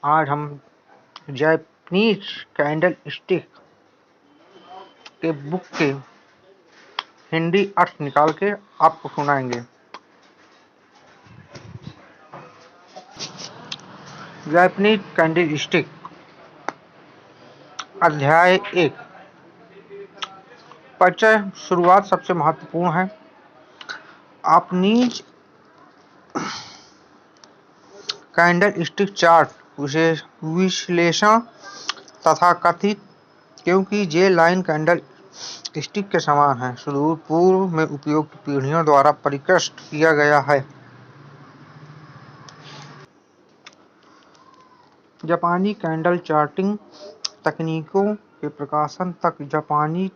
आज हम Japanese candle stick के बुक के हिंदी अर्थ निकाल के आपको सुनाएंगे। जापानीज कैंडल स्टिक अध्याय 1। परिचय शुरुआत सबसे महत्वपूर्ण है। जापानीज कैंडल स्टिक चार्ट विश्लेषण तथाकथित क्योंकि ये लाइन कैंडल स्टिक के समान है, सुदूर पूर्व में उपयुक्त पीढ़ियों द्वारा परिष्कृत किया गया है। जापानी कैंडल चार्टिंग तकनीकों के प्रकाशन तक जापानी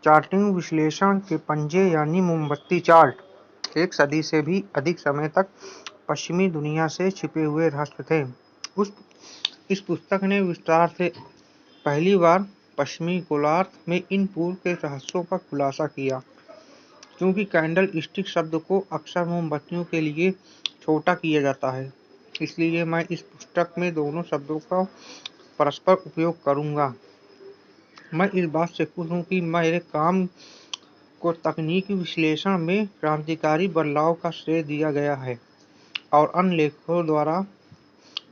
चार्टिंग विश्लेषण के पंजे यानी मोमबत्ती चार्ट एक सदी से भी अधिक समय तक पश्चिमी दुनिया से छिपे हुए रहस्य थे। इस पुस्तक ने विस्तार से पहली बार पश्चिमी गोलार्ध में इन पूर्व के रहस्यों का खुलासा किया। क्योंकि कैंडल स्टिक शब्द को अक्सर मोमबत्तियों के लिए छोटा किया जाता है, इसलिए मैं इस पुस्तक में दोनों शब्दों का परस्पर उपयोग करूंगा। मैं इस बात से खुश हूं कि मेरे काम को तकनीकी विश्लेषण में क्रांतिकारी बदलाव का श्रेय दिया गया है और अन्य लेखकों द्वारा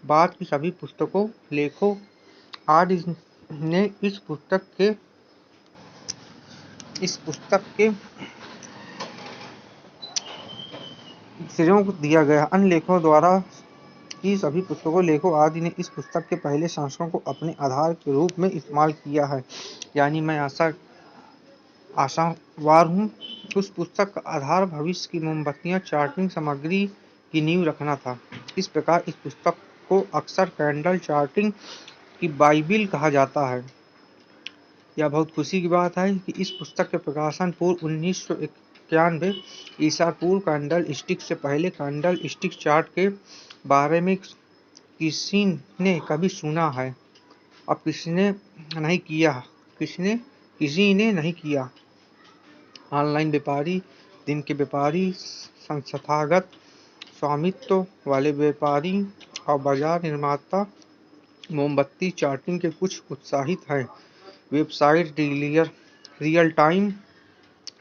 बाद की सभी लेखों आज ने इस पुस्तक के श्रेय दिया गया। अन्य लेखकों द्वारा की सभी लेखों आदि ने इस पुस्तक के पहले संस्करण को अपने आधार के रूप में इस्तेमाल किया है, यानी मैं आशावार हूँ। उस पुस्तक का आधार भविष्य की मोमबत्तियां चार्टिंग सामग्री की नींव रखना था। इस प्रकार इस पुस्तक को अक्सर कैंडल चार्टिंग की बाइबिल कहा जाता है। यह बहुत खुशी की बात है कि इस पुस्तक के प्रकाशन पूर्व 1991 ईसा पूर्व कैंडल स्टिक से पहले कैंडल स्टिक चार्ट के बारे में किसी ने कभी सुना है। अब किसी ने नहीं किया। ऑनलाइन व्यापारी, दिन के व्यापारी, संस्थागत स्वामित्व वाले व्यापारी और बाजार निर्माता मोमबत्ती चार्टिंग के कुछ उत्साहित हैं। Website real time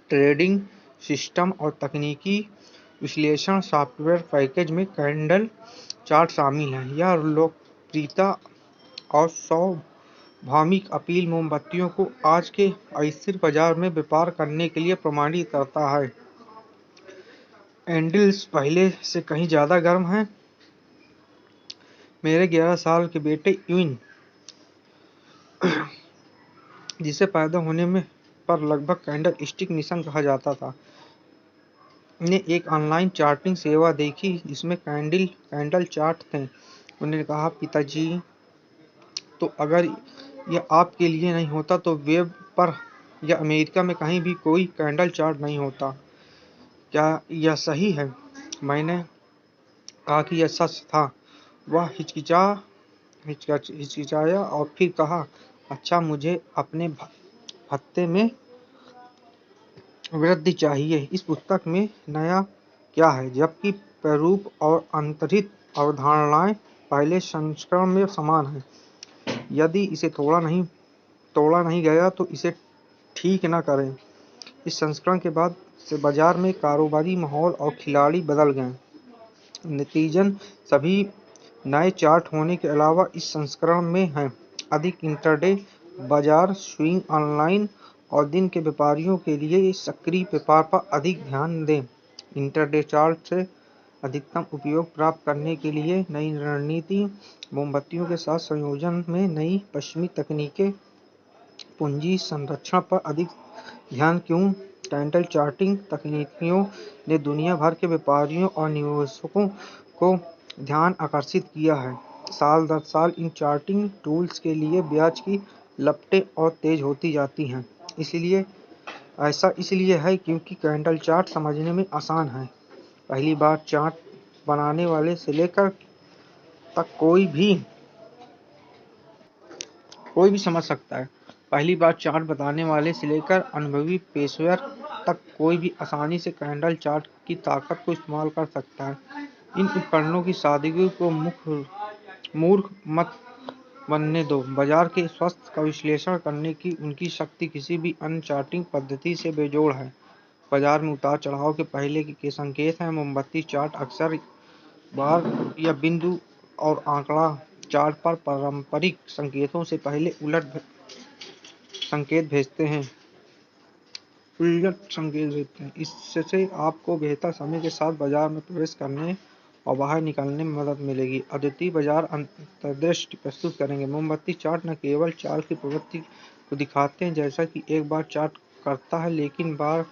trading system और तकनीकी विश्लेषण सॉफ्टवेयर पैकेज में कैंडल चार्ट शामिल है। यह लोकप्रियता और सार्वभौमिक अपील मोमबत्तियों को आज के अस्थिर बाजार में व्यापार करने के लिए प्रमाणित करता है। कैंडल्स पहले से कहीं ज्यादा गर्म हैं। मेरे 11 साल के बेटे इवन, जिसे पैदा होने में पर लगभग कैंडल स्टिक मिशन कहा जाता था, ने एक ऑनलाइन चार्टिंग सेवा देखी जिसमें कैंडल चार्ट थे। उन्होंने कहा, पिताजी, तो अगर यह आपके लिए नहीं होता तो वेब पर या अमेरिका में कहीं भी कोई कैंडल चार्ट नहीं होता। क्या यह सही है? मैंने कहा कि यह सच था। वह हिचकिचाया और फिर कहा, अच्छा, मुझे अपने भत्ते में वृद्धि चाहिए। इस पुस्तक में नया क्या है? जबकि प्रारूप और अंतर्निहित अवधारणाएं पहले संस्करण में समान हैं। यदि इसे तोड़ा नहीं गया तो इसे ठीक न करें। इस संस्करण के बाद से बाजार में कारोबारी माहौल और खिलाड़ी बदल गए। नतीजतन सभी नए चार्ट होने के अलावा इस संस्करण में हैं अधिक इंट्राडे बाजार स्विंग, ऑनलाइन और दिन के व्यापारियों के लिए सक्रिय व्यापार पर अधिक ध्यान दें। इंट्राडे चार्ट से अधिकतम उपयोग प्राप्त करने के लिए नई रणनीति मोमबत्तियों के साथ संयोजन में नई पश्चिमी तकनीकें पूंजी संरक्षण पर अधिक ध्यान क्यों? कैंडल चार्टिंग तकनीकों ने दुनिया भर के व्यापारियों और निवेशकों को ध्यान आकर्षित किया है। साल दर साल इन चार्टिंग टूल्स के लिए ब्याज की लपटें और तेज होती जाती हैं। ऐसा इसलिए है क्योंकि कैंडल चार्ट समझने में आसान है। पहली बार चार्ट बनाने वाले से लेकर तक कोई भी समझ सकता है। पहली बार चार्ट बताने वाले से लेकर अनुभवी पेशेवर तक कोई भी आसानी से कैंडल चार्ट की ताकत को इस्तेमाल कर सकता है। इन उपकरणों की सादगी को मुख्य मूर्ख मत बनने दो। बाजार के स्वास्थ्य का विश्लेषण करने की उनकी शक्ति किसी भी अन्य चार्टिंग पद्धति से बेजोड़ है। बाजार में उतार चढ़ाव के पहले के संकेत हैं। मोमबत्ती चार्ट अक्सर बार या बिंदु और आंकड़ा चार्ट पर पारंपरिक संकेतों से पहले उलट संकेत भेजते हैं। इससे आपको बेहतर समय के साथ बाजार में प्रवेश करने और बाहर निकलने में मदद मिलेगी। अद्वितीय बाजार अंतर्दृष्टि प्रस्तुत करेंगे। मोमबत्ती चार्ट न केवल चाल की प्रवृत्ति को दिखाते हैं जैसा कि एक बार चार्ट करता है, लेकिन बार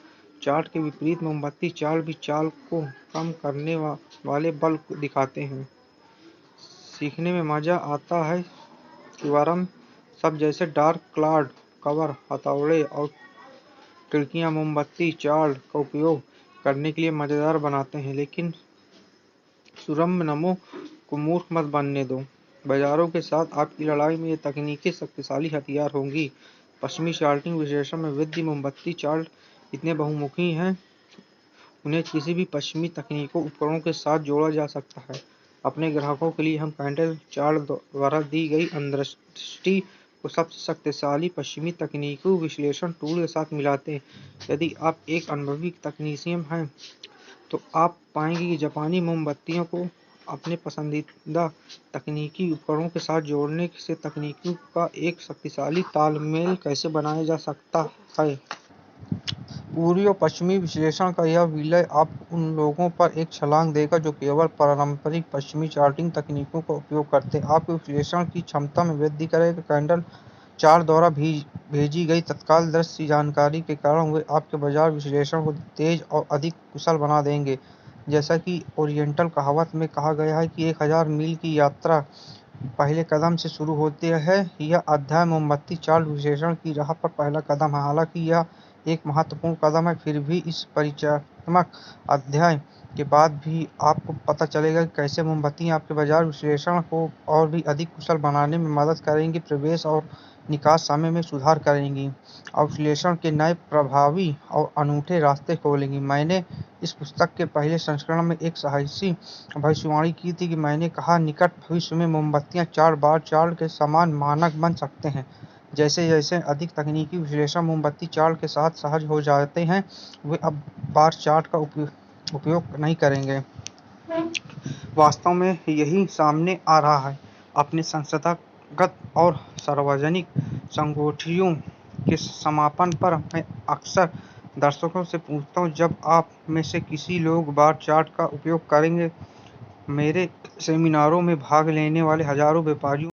चार्ट के विपरीत मोमबत्ती चार्ट भी चाल को कम करने वाले बल को दिखाते हैं। सीखने में मजा आता है कि वरम सब जैसे डार्क क्लाउड कवर, हथौड़े और खिड़कियां मोमबत्ती चार्ट का उपयोग करने के लिए मजेदार बनाते हैं, लेकिन सुरम्य को मूर्ख मत बनने दो। बाजारों के साथ आपकी लड़ाई में ये तकनीकें शक्तिशाली हथियार होंगी। पश्चिमी चार्टिंग विश्लेषण में वृद्धि मोमबत्ती चार्ट इतने बहुमुखी हैं, उन्हें किसी भी पश्चिमी तकनीकों उपकरणों के साथ जोड़ा जा सकता है। अपने ग्राहकों के लिए हम कैंडल चार्ट द्वारा दी गई अंतर्दृष्टि को सबसे शक्तिशाली पश्चिमी तकनीकी विश्लेषण टूल के साथ मिलाते हैं। यदि आप एक अनुभवी तकनीशियन हैं तो आप पाएंगे कि जापानी मोमबत्तियों को अपने पसंदीदा तकनीकी उपकरणों के साथ जोड़ने से तकनीकों का एक शक्तिशाली तालमेल कैसे बनाया जा सकता है। पूर्वी और पश्चिमी विश्लेषण का यह विलय आपको उन लोगों पर एक छलांग देगा जो केवल पारंपरिक पश्चिमी चार्टिंग तकनीकों का उपयोग करते हैं। आपके विश्लेषण की क्षमता में वृद्धि करेगा। कैंडल चार्ट द्वारा भेजी गई तत्काल दृश्य जानकारी के कारण वे आपके बाजार विश्लेषण को तेज और अधिक कुशल बना देंगे। जैसा कि ओरिएंटल कहावत में कहा गया है कि 1000 मील की यात्रा पहले कदम से शुरू होती है, यह अध्याय मोमबत्ती चार्ट विश्लेषण की राह पर पहला कदम है। हालांकि यह एक महत्वपूर्ण कदम है, फिर भी इस परिचयात्मक अध्याय के बाद भी आपको पता चलेगा कि कैसे मोमबत्तियां आपके बाजार विश्लेषण को और भी अधिक कुशल बनाने में मदद करेंगी, प्रवेश और निकास समय में सुधार करेंगी और विश्लेषण के नए प्रभावी और अनूठे रास्ते खोलेंगी। मैंने इस पुस्तक के पहले संस्करण में एक साहसी भविष्यवाणी की थी कि मैंने कहा, निकट भविष्य में मोमबत्तियां चार्ट बार चार्ट के समान मानक बन सकते हैं। जैसे जैसे अधिक तकनीकी विश्लेषण मोमबत्ती चार्ट के साथ सहज हो जाते हैं, वे अब बार चार्ट का उपयोग नहीं करेंगे। वास्तव में यही सामने आ रहा है। अपने संस्थागत और सार्वजनिक संगोष्ठियों के समापन पर मैं अक्सर दर्शकों से पूछता हूँ, जब आप में से किसी लोग बार चार्ट का उपयोग करेंगे। मेरे सेमिनारों में भाग लेने वाले हजारों व्यापारियों